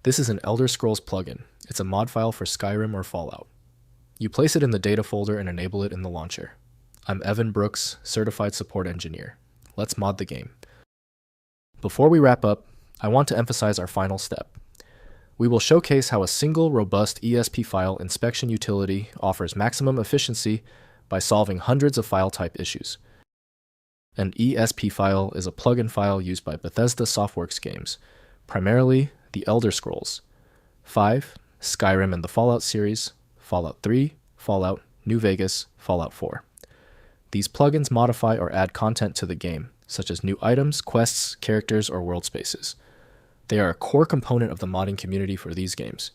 This is an Elder Scrolls plugin. It's a mod file for Skyrim or Fallout. You place it in the data folder and enable it in the launcher. I'm Evan Brooks, Certified Support Engineer. Let's mod the game. Before we wrap up, I want to emphasize our final step. We will showcase how a single, robust ESP file inspection utility offers maximum efficiency by solving hundreds of file type issues. An ESP file is a plugin file used by Bethesda Softworks games, primarily the Elder Scrolls 5, Skyrim and the Fallout series, Fallout 3, Fallout, New Vegas, Fallout 4. These plugins modify or add content to the game, such as new items, quests, characters, or world spaces. They are a core component of the modding community for these games.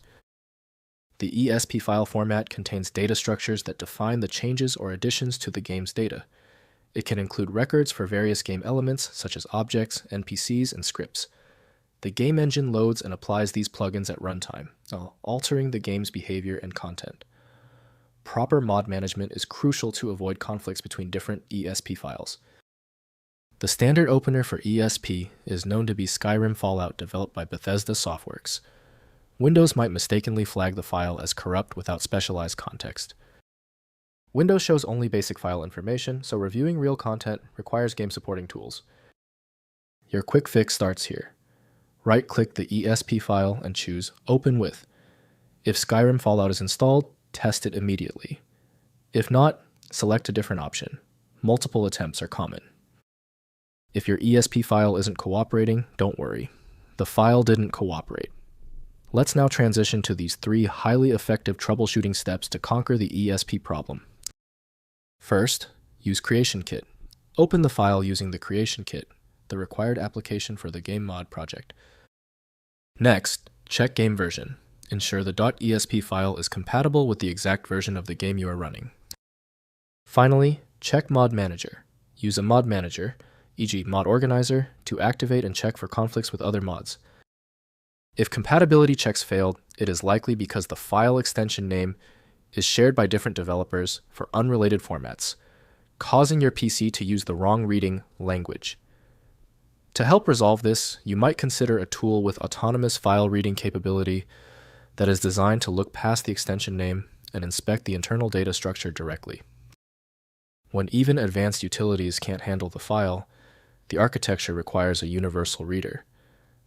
The ESP file format contains data structures that define the changes or additions to the game's data. It can include records for various game elements, such as objects, NPCs, and scripts. The game engine loads and applies these plugins at runtime, altering the game's behavior and content. Proper mod management is crucial to avoid conflicts between different ESP files. The standard opener for ESP is known to be Skyrim Fallout developed by Bethesda Softworks. Windows might mistakenly flag the file as corrupt without specialized context. Windows shows only basic file information, so reviewing real content requires game supporting tools. Your quick fix starts here. Right-click the ESP file and choose Open With. If Skyrim Fallout is installed, test it immediately. If not, select a different option. Multiple attempts are common. If your ESP file isn't cooperating, don't worry. The file didn't cooperate. Let's now transition to these 3 highly effective troubleshooting steps to conquer the ESP problem. First, use Creation Kit. Open the file using the Creation Kit, the required application for the game mod project. Next, check game version. Ensure the .esp file is compatible with the exact version of the game you are running. Finally, check Mod Manager. Use a mod manager, e.g. Mod Organizer, to activate and check for conflicts with other mods. If compatibility checks failed, it is likely because the file extension name is shared by different developers for unrelated formats, causing your PC to use the wrong reading language. To help resolve this, you might consider a tool with autonomous file reading capability that is designed to look past the extension name and inspect the internal data structure directly. When even advanced utilities can't handle the file, the architecture requires a universal reader.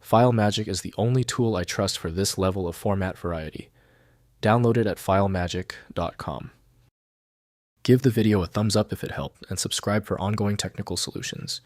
FileMagick is the only tool I trust for this level of format variety. Download it at filemagick.com. Give the video a thumbs up if it helped, and subscribe for ongoing technical solutions.